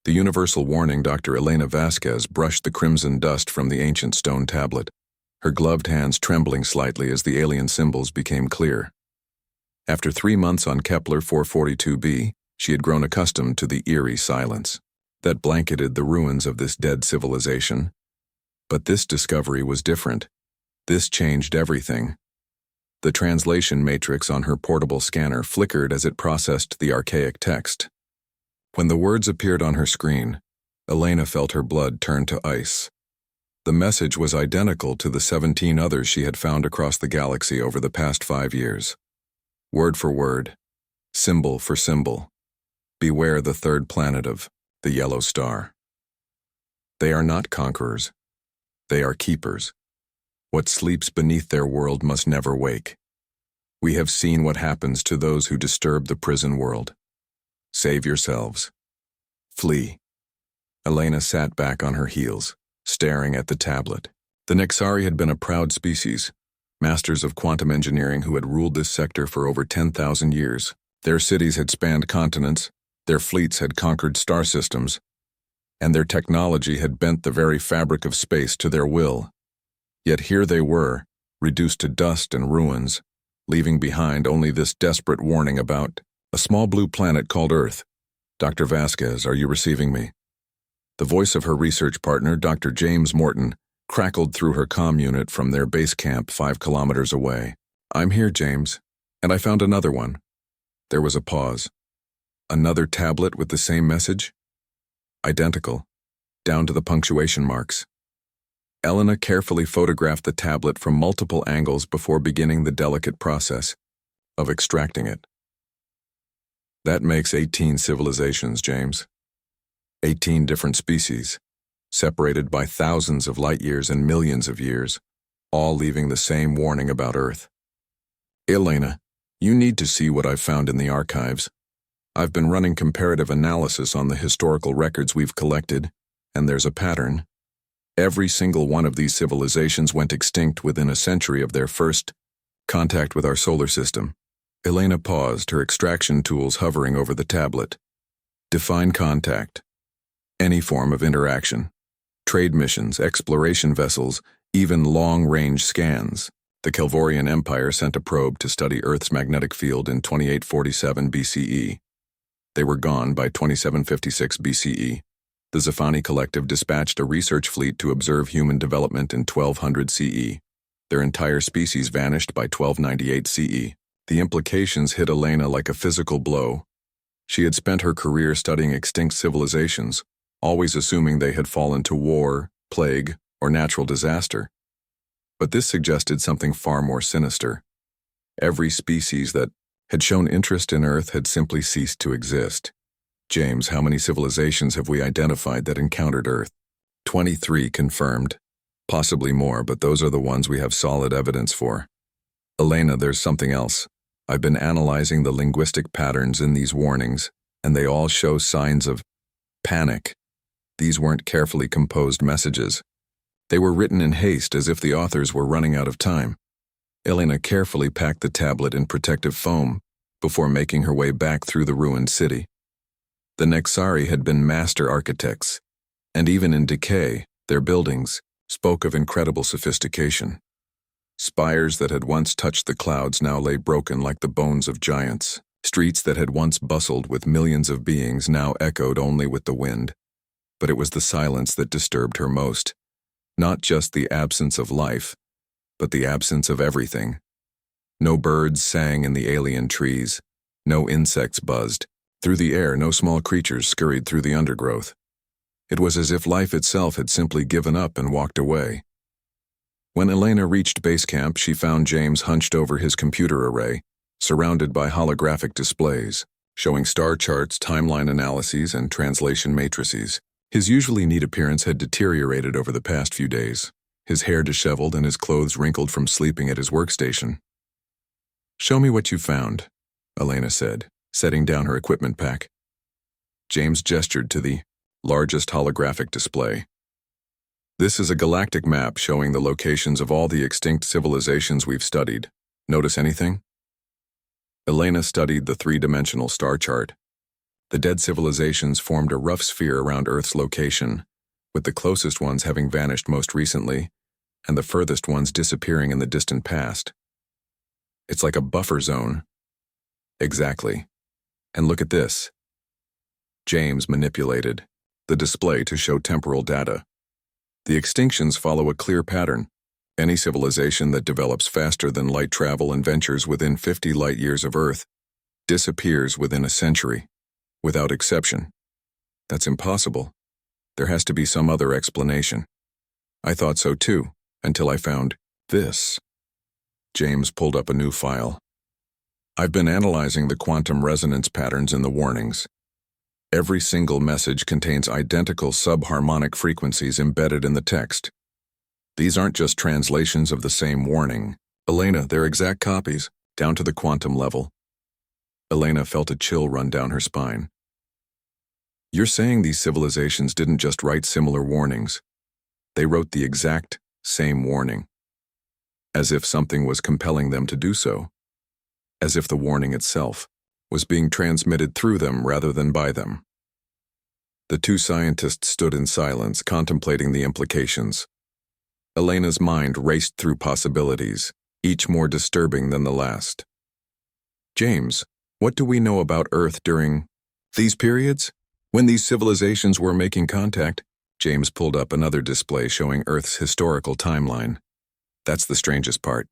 The universal warning. Dr. Elena Vasquez brushed the crimson dust from the ancient stone tablet, her gloved hands trembling slightly as the alien symbols became clear. After 3 months on Kepler 442b, she had grown accustomed to the eerie silence that blanketed the ruins of this dead civilization. But this discovery was different. This changed everything. The translation matrix on her portable scanner flickered as it processed the archaic text. When the words appeared on her screen, Elena felt her blood turn to ice. The message was identical to the 17 others she had found across the galaxy over the past 5 years. Word for word, symbol for symbol. Beware the third planet of the yellow star. They are not conquerors. They are keepers. What sleeps beneath their world must never wake. We have seen what happens to those who disturb the prison world. Save yourselves. Flee. Elena sat back on her heels, staring at the tablet. The Nexari had been a proud species, masters of quantum engineering who had ruled this sector for over 10,000 years. Their cities had spanned continents, their fleets had conquered star systems, and their technology had bent the very fabric of space to their will. Yet here they were, reduced to dust and ruins, leaving behind only this desperate warning about a small blue planet called Earth. Dr. Vasquez, are you receiving me? The voice of her research partner, Dr. James Morton, crackled through her comm unit from their base camp 5 kilometers away. I'm here, James, and I found another one. There was a pause. Another tablet with the same message? Identical, down to the punctuation marks. Elena carefully photographed the tablet from multiple angles before beginning the delicate process of extracting it. That makes 18 civilizations, James. 18 different species, separated by thousands of light years and millions of years, all leaving the same warning about Earth. Elena, you need to see what I've found in the archives. I've been running comparative analysis on the historical records we've collected, and there's a pattern. Every single one of these civilizations went extinct within a century of their first contact with our solar system. Elena paused, her extraction tools hovering over the tablet. Define contact. Any form of interaction. Trade missions, exploration vessels, even long-range scans. The Kelvorian Empire sent a probe to study Earth's magnetic field in 2847 BCE. They were gone by 2756 BCE. The Zafani Collective dispatched a research fleet to observe human development in 1200 CE. Their entire species vanished by 1298 CE. The implications hit Elena like a physical blow. She had spent her career studying extinct civilizations, always assuming they had fallen to war, plague, or natural disaster. But this suggested something far more sinister. Every species that had shown interest in Earth had simply ceased to exist. James, how many civilizations have we identified that encountered Earth? 23 confirmed. Possibly more, but those are the ones we have solid evidence for. Elena, there's something else. I've been analyzing the linguistic patterns in these warnings, and they all show signs of panic. These weren't carefully composed messages. They were written in haste as if the authors were running out of time. Elena carefully packed the tablet in protective foam before making her way back through the ruined city. The Nexari had been master architects, and even in decay, their buildings spoke of incredible sophistication. Spires that had once touched the clouds now lay broken like the bones of giants. Streets that had once bustled with millions of beings now echoed only with the wind. But it was the silence that disturbed her most. Not just the absence of life, but the absence of everything. No birds sang in the alien trees. No insects buzzed. Through the air, no small creatures scurried through the undergrowth. It was as if life itself had simply given up and walked away. When Elena reached base camp, she found James hunched over his computer array, surrounded by holographic displays, showing star charts, timeline analyses, and translation matrices. His usually neat appearance had deteriorated over the past few days, his hair disheveled and his clothes wrinkled from sleeping at his workstation. "Show me what you found," Elena said, setting down her equipment pack. James gestured to the largest holographic display. "This is a galactic map showing the locations of all the extinct civilizations we've studied. Notice anything?" Elena studied the three-dimensional star chart. The dead civilizations formed a rough sphere around Earth's location, with the closest ones having vanished most recently, and the furthest ones disappearing in the distant past. It's like a buffer zone. Exactly. And look at this. James manipulated the display to show temporal data. The extinctions follow a clear pattern. Any civilization that develops faster than light travel and ventures within 50 light years of Earth disappears within a century, without exception. That's impossible. There has to be some other explanation. I thought so too, until I found this. James pulled up a new file. I've been analyzing the quantum resonance patterns in the warnings. Every single message contains identical subharmonic frequencies embedded in the text. These aren't just translations of the same warning. Elena, they're exact copies, down to the quantum level. Elena felt a chill run down her spine. You're saying these civilizations didn't just write similar warnings. They wrote the exact same warning. As if something was compelling them to do so. As if the warning itself was being transmitted through them rather than by them. The two scientists stood in silence, contemplating the implications. Elena's mind raced through possibilities, each more disturbing than the last. James, what do we know about Earth during these periods? When these civilizations were making contact, James pulled up another display showing Earth's historical timeline. That's the strangest part.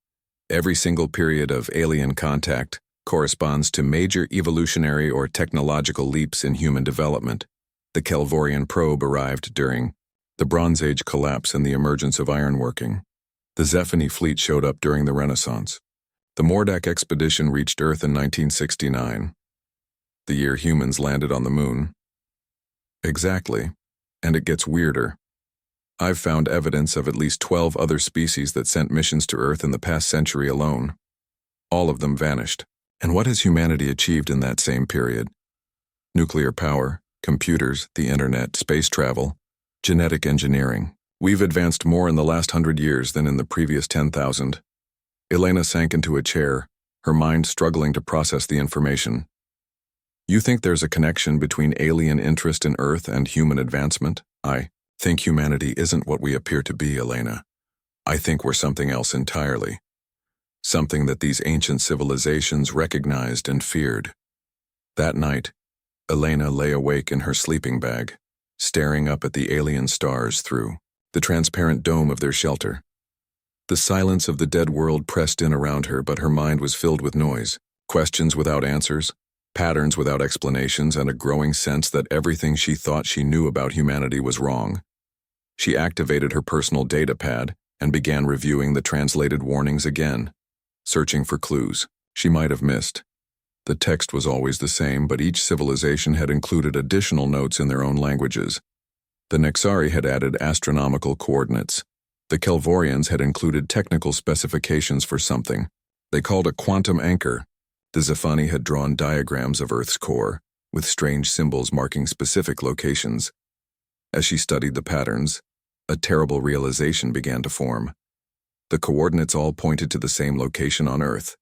Every single period of alien contact corresponds to major evolutionary or technological leaps in human development. The Kelvorian probe arrived during the Bronze Age collapse and the emergence of ironworking. The Zephany fleet showed up during the Renaissance. The Mordak expedition reached Earth in 1969, the year humans landed on the moon. Exactly, and it gets weirder. I've found evidence of at least 12 other species that sent missions to Earth in the past century alone. All of them vanished. And what has humanity achieved in that same period? Nuclear power, computers, the internet, space travel, genetic engineering. We've advanced more in the last 100 years than in the previous 10,000. Elena sank into a chair, her mind struggling to process the information. You think there's a connection between alien interest in Earth and human advancement? I think humanity isn't what we appear to be, Elena. I think we're something else entirely. Something that these ancient civilizations recognized and feared. That night, Elena lay awake in her sleeping bag, staring up at the alien stars through the transparent dome of their shelter. The silence of the dead world pressed in around her, but her mind was filled with noise, questions without answers, patterns without explanations, and a growing sense that everything she thought she knew about humanity was wrong. She activated her personal data pad and began reviewing the translated warnings again, searching for clues she might have missed. The text was always the same, but each civilization had included additional notes in their own languages. The Nexari had added astronomical coordinates. The Kelvorians had included technical specifications for something they called a quantum anchor. The Zephany had drawn diagrams of Earth's core, with strange symbols marking specific locations. As she studied the patterns, a terrible realization began to form. The coordinates all pointed to the same location on Earth.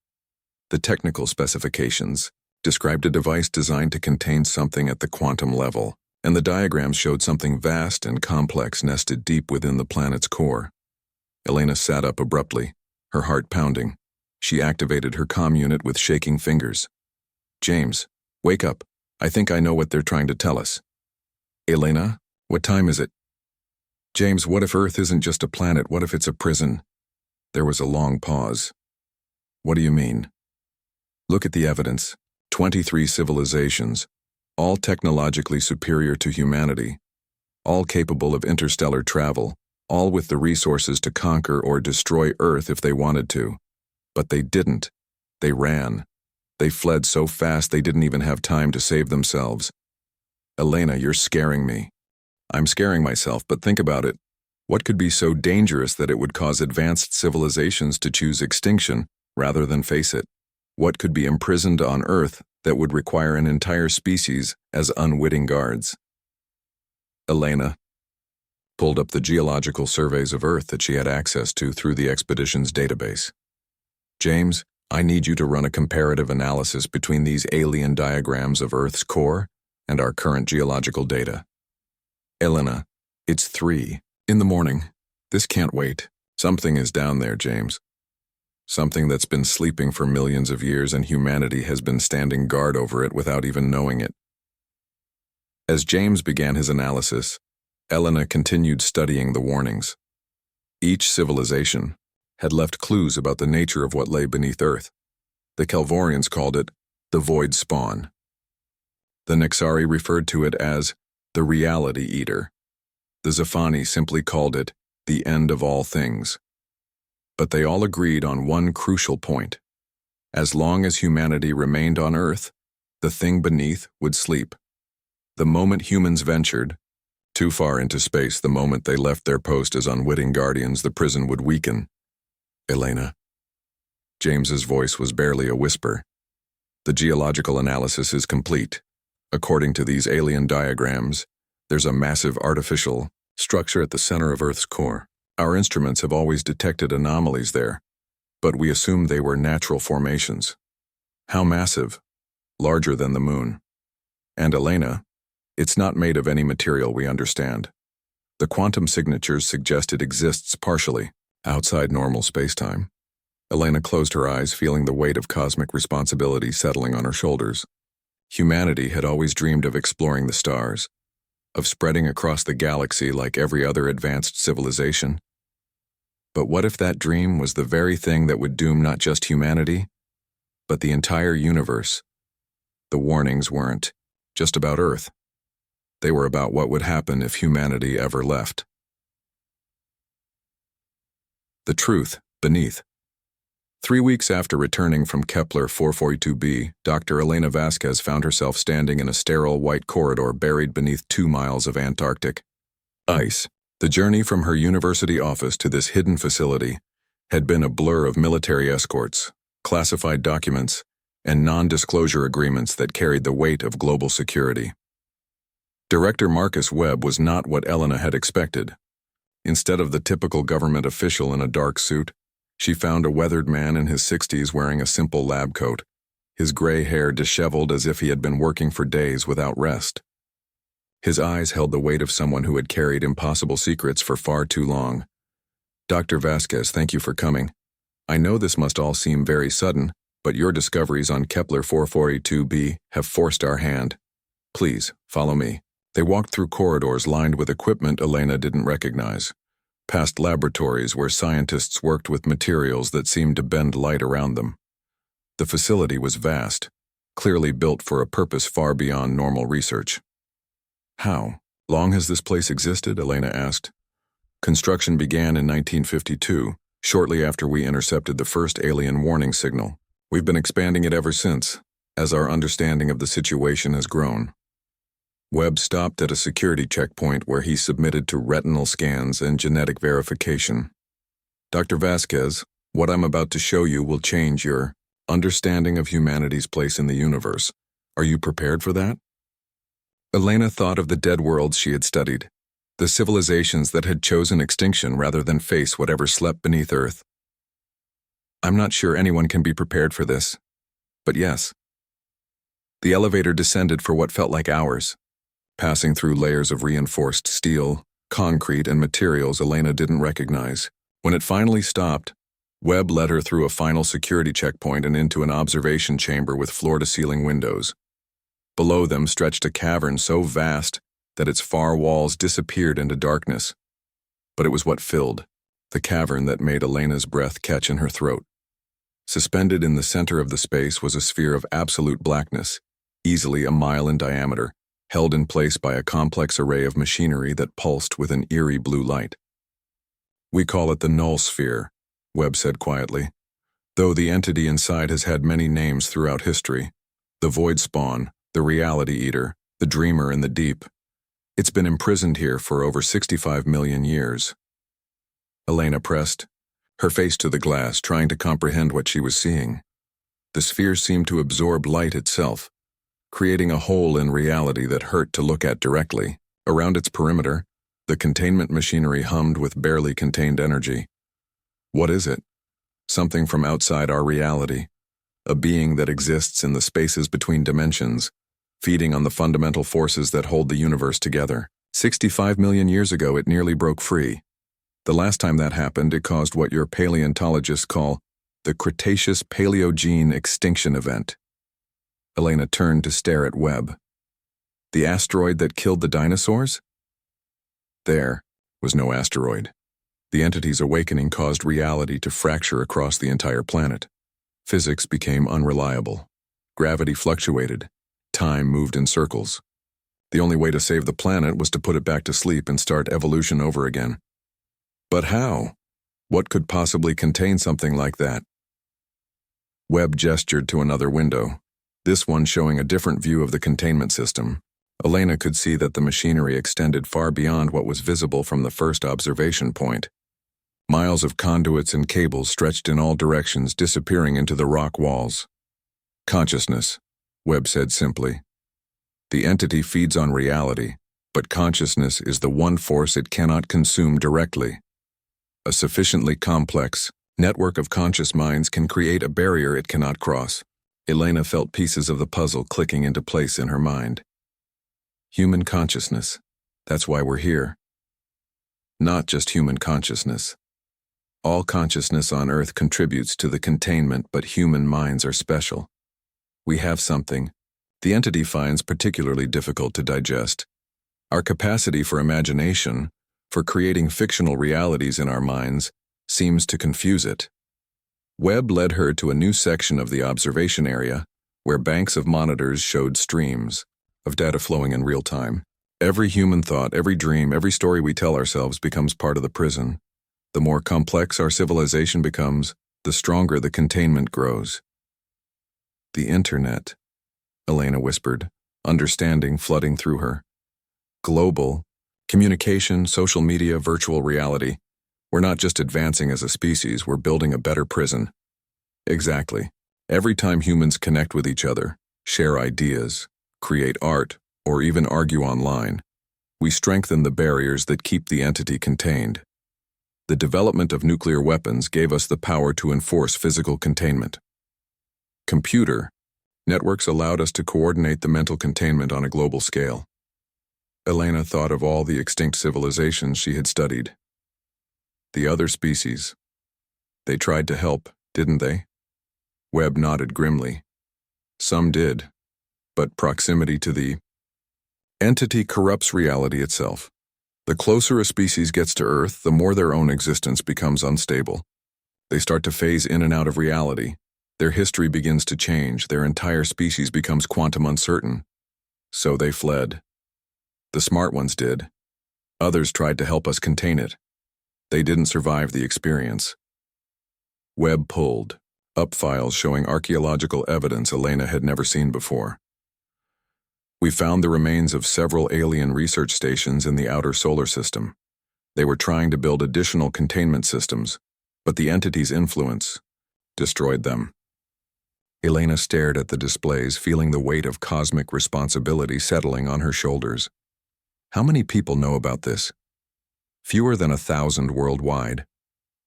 The technical specifications described a device designed to contain something at the quantum level, and the diagrams showed something vast and complex nested deep within the planet's core. Elena sat up abruptly, her heart pounding. She activated her comm unit with shaking fingers. James, wake up. I think I know what they're trying to tell us. Elena, what time is it? James, what if Earth isn't just a planet? What if it's a prison? There was a long pause. What do you mean? Look at the evidence. 23 civilizations, all technologically superior to humanity, all capable of interstellar travel, all with the resources to conquer or destroy Earth if they wanted to. But they didn't. They ran. They fled so fast they didn't even have time to save themselves. Elena, you're scaring me. I'm scaring myself, but think about it. What could be so dangerous that it would cause advanced civilizations to choose extinction rather than face it? What could be imprisoned on Earth that would require an entire species as unwitting guards? Elena pulled up the geological surveys of Earth that she had access to through the expedition's database. James, I need you to run a comparative analysis between these alien diagrams of Earth's core and our current geological data. Elena, it's 3 in the morning. This can't wait. Something is down there, James. Something that's been sleeping for millions of years, and humanity has been standing guard over it without even knowing it. As James began his analysis, Elena continued studying the warnings. Each civilization had left clues about the nature of what lay beneath Earth. The Calvorians called it the Void Spawn. The Nixari referred to it as the Reality Eater. The Zafani simply called it the End of All Things. But they all agreed on one crucial point. As long as humanity remained on Earth, the thing beneath would sleep. The moment humans ventured too far into space, the moment they left their post as unwitting guardians, the prison would weaken. Elena. James's voice was barely a whisper. The geological analysis is complete. According to these alien diagrams, there's a massive artificial structure at the center of Earth's core. Our instruments have always detected anomalies there, but we assumed they were natural formations. How massive? Larger than the moon. And Elena, it's not made of any material we understand. The quantum signatures suggest it exists partially, outside normal spacetime. Elena closed her eyes, feeling the weight of cosmic responsibility settling on her shoulders. Humanity had always dreamed of exploring the stars, of spreading across the galaxy like every other advanced civilization. But what if that dream was the very thing that would doom not just humanity, but the entire universe? The warnings weren't just about Earth. They were about what would happen if humanity ever left. The truth beneath. 3 weeks after returning from Kepler 442b, Dr. Elena Vasquez found herself standing in a sterile white corridor buried beneath 2 miles of Antarctic ice. The journey from her university office to this hidden facility had been a blur of military escorts, classified documents, and non-disclosure agreements that carried the weight of global security. Director Marcus Webb was not what Elena had expected. Instead of the typical government official in a dark suit, she found a weathered man in his 60s wearing a simple lab coat, his gray hair disheveled as if he had been working for days without rest. His eyes held the weight of someone who had carried impossible secrets for far too long. Dr. Vasquez, thank you for coming. I know this must all seem very sudden, but your discoveries on Kepler 442b have forced our hand. Please, follow me. They walked through corridors lined with equipment Elena didn't recognize, past laboratories where scientists worked with materials that seemed to bend light around them. The facility was vast, clearly built for a purpose far beyond normal research. How long has this place existed? Elena asked. Construction began in 1952, shortly after we intercepted the first alien warning signal. We've been expanding it ever since, as our understanding of the situation has grown. Webb stopped at a security checkpoint where he submitted to retinal scans and genetic verification. Dr. Vasquez, what I'm about to show you will change your understanding of humanity's place in the universe. Are you prepared for that? Elena thought of the dead worlds she had studied, the civilizations that had chosen extinction rather than face whatever slept beneath Earth. I'm not sure anyone can be prepared for this, but yes. The elevator descended for what felt like hours, passing through layers of reinforced steel, concrete, and materials Elena didn't recognize. When it finally stopped, Webb led her through a final security checkpoint and into an observation chamber with floor-to-ceiling windows. Below them stretched a cavern so vast that its far walls disappeared into darkness. But it was what filled the cavern that made Elena's breath catch in her throat. Suspended in the center of the space was a sphere of absolute blackness, easily a mile in diameter, held in place by a complex array of machinery that pulsed with an eerie blue light. We call it the null sphere, Webb said quietly, though the entity inside has had many names throughout history. The void spawn, the reality eater, the dreamer in the deep. It's been imprisoned here for over 65 million years. Elena pressed, her face to the glass, trying to comprehend what she was seeing. The sphere seemed to absorb light itself, creating a hole in reality that hurt to look at directly. Around its perimeter, the containment machinery hummed with barely contained energy. What is it? Something from outside our reality, a being that exists in the spaces between dimensions, feeding on the fundamental forces that hold the universe together. 65 million years ago, it nearly broke free. The last time that happened, it caused what your paleontologists call the Cretaceous-Paleogene extinction event. Elena turned to stare at Webb. The asteroid that killed the dinosaurs? There was no asteroid. The entity's awakening caused reality to fracture across the entire planet. Physics became unreliable. Gravity fluctuated. Time moved in circles. The only way to save the planet was to put it back to sleep and start evolution over again. But how? What could possibly contain something like that? Webb gestured to another window, this one showing a different view of the containment system. Elena could see that the machinery extended far beyond what was visible from the first observation point. Miles of conduits and cables stretched in all directions, disappearing into the rock walls. Consciousness, Webb said simply. The entity feeds on reality, but consciousness is the one force it cannot consume directly. A sufficiently complex network of conscious minds can create a barrier it cannot cross. Elena felt pieces of the puzzle clicking into place in her mind. Human consciousness. That's why we're here. Not just human consciousness. All consciousness on Earth contributes to the containment, but human minds are special. We have something the entity finds particularly difficult to digest. Our capacity for imagination, for creating fictional realities in our minds, seems to confuse it. Webb led her to a new section of the observation area, where banks of monitors showed streams of data flowing in real time. Every human thought, every dream, every story we tell ourselves becomes part of the prison. The more complex our civilization becomes, the stronger the containment grows. The internet, Elena whispered, understanding flooding through her. Global, communication, social media, virtual reality. We're not just advancing as a species, we're building a better prison. Exactly. Every time humans connect with each other, share ideas, create art, or even argue online, we strengthen the barriers that keep the entity contained. The development of nuclear weapons gave us the power to enforce physical containment. Computer networks allowed us to coordinate the mental containment on a global scale. Elena thought of all the extinct civilizations she had studied. The other species. They tried to help, didn't they? Webb nodded grimly. Some did, but proximity to the entity corrupts reality itself. The closer a species gets to Earth, the more their own existence becomes unstable. They start to phase in and out of reality. Their history begins to change. Their entire species becomes quantum uncertain. So they fled. The smart ones did. Others tried to help us contain it. They didn't survive the experience. Webb pulled up files showing archaeological evidence Elena had never seen before. We found the remains of several alien research stations in the outer solar system. They were trying to build additional containment systems, but the entity's influence destroyed them. Elena stared at the displays, feeling the weight of cosmic responsibility settling on her shoulders. How many people know about this? Fewer than 1,000 worldwide.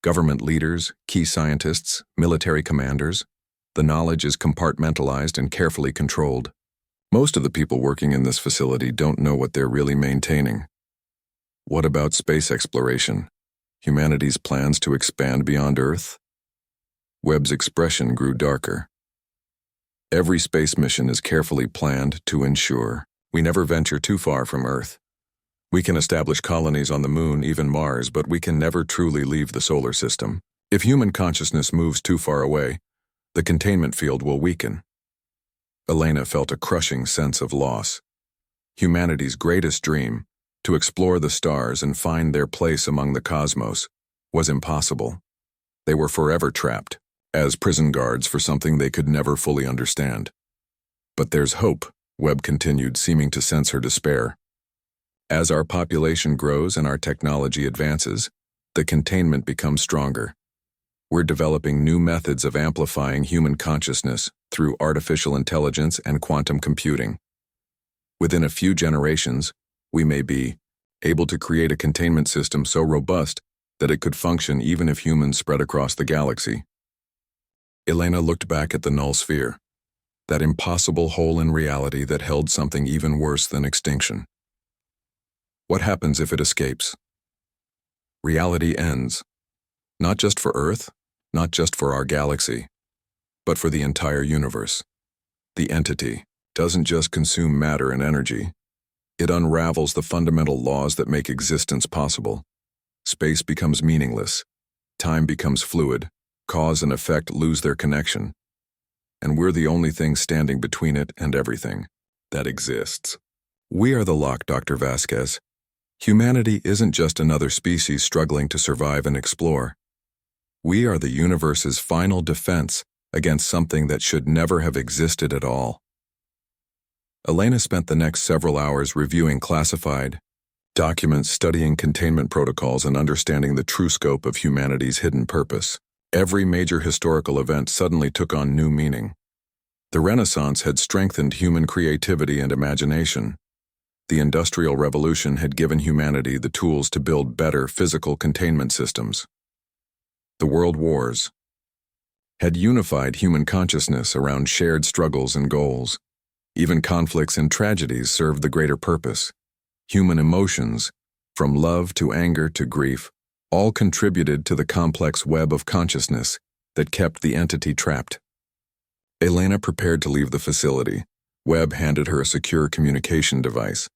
Government leaders, key scientists, military commanders. The knowledge is compartmentalized and carefully controlled. Most of the people working in this facility don't know what they're really maintaining. What about space exploration? Humanity's plans to expand beyond Earth? Webb's expression grew darker. Every space mission is carefully planned to ensure we never venture too far from Earth. We can establish colonies on the Moon, even Mars, but we can never truly leave the solar system. If human consciousness moves too far away, the containment field will weaken. Elena felt a crushing sense of loss. Humanity's greatest dream, to explore the stars and find their place among the cosmos, was impossible. They were forever trapped, as prison guards for something they could never fully understand. But there's hope, Webb continued, seeming to sense her despair. As our population grows and our technology advances, the containment becomes stronger. We're developing new methods of amplifying human consciousness through artificial intelligence and quantum computing. Within a few generations, we may be able to create a containment system so robust that it could function even if humans spread across the galaxy. Elena looked back at the null sphere. that impossible hole in reality that held something even worse than extinction. What happens if it escapes? Reality ends, not just for Earth, not just for our galaxy, but for the entire universe. The entity doesn't just consume matter and energy. It unravels the fundamental laws that make existence possible. Space becomes meaningless. Time becomes fluid. Cause and effect lose their connection. And we're the only thing standing between it and everything that exists. We are the lock, Dr. Vasquez. Humanity isn't just another species struggling to survive and explore. We are the universe's final defense against something that should never have existed at all. Elena spent the next several hours reviewing classified documents, studying containment protocols, and understanding the true scope of humanity's hidden purpose. Every major historical event suddenly took on new meaning. The Renaissance had strengthened human creativity and imagination. The Industrial Revolution had given humanity the tools to build better physical containment systems. The World Wars had unified human consciousness around shared struggles and goals. Even conflicts and tragedies served the greater purpose. Human emotions, from love to anger to grief, all contributed to the complex web of consciousness that kept the entity trapped. Elena prepared to leave the facility. Webb handed her a secure communication device.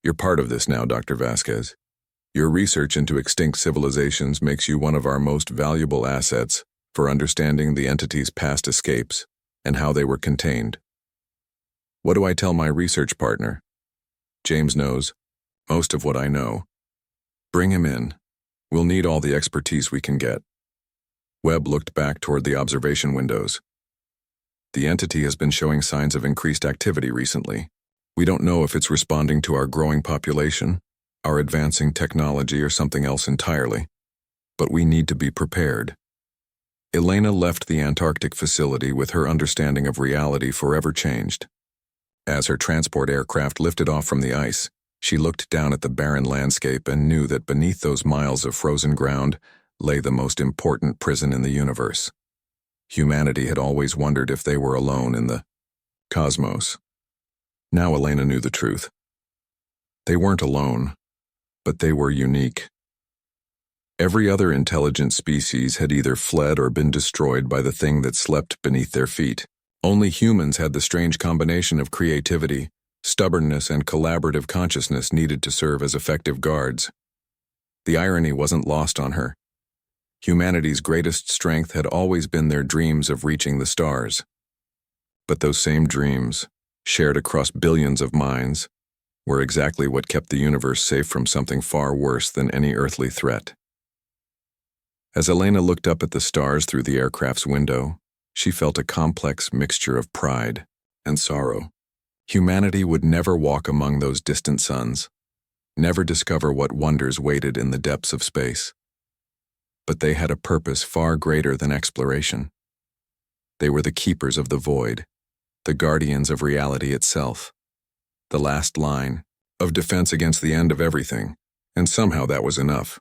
"You're part of this now, Dr. Vasquez. Your research into extinct civilizations makes you one of our most valuable assets for understanding the entity's past escapes and how they were contained." "What do I tell my research partner?" "James knows most of what I know. Bring him in. We'll need all the expertise we can get." Webb looked back toward the observation windows. "The entity has been showing signs of increased activity recently. We don't know if it's responding to our growing population, our advancing technology, or something else entirely. But we need to be prepared." Elena left the Antarctic facility with her understanding of reality forever changed. As her transport aircraft lifted off from the ice, she looked down at the barren landscape and knew that beneath those miles of frozen ground lay the most important prison in the universe. Humanity had always wondered if they were alone in the cosmos. Now Elena knew the truth. They weren't alone, but they were unique. Every other intelligent species had either fled or been destroyed by the thing that slept beneath their feet. Only humans had the strange combination of creativity, stubbornness, and collaborative consciousness needed to serve as effective guards. The irony wasn't lost on her. Humanity's greatest strength had always been their dreams of reaching the stars. But those same dreams, shared across billions of minds, were exactly what kept the universe safe from something far worse than any earthly threat. As Elena looked up at the stars through the aircraft's window, she felt a complex mixture of pride and sorrow. Humanity would never walk among those distant suns, never discover what wonders waited in the depths of space. But they had a purpose far greater than exploration. They were the keepers of the void, the guardians of reality itself, the last line of defense against the end of everything, and somehow that was enough.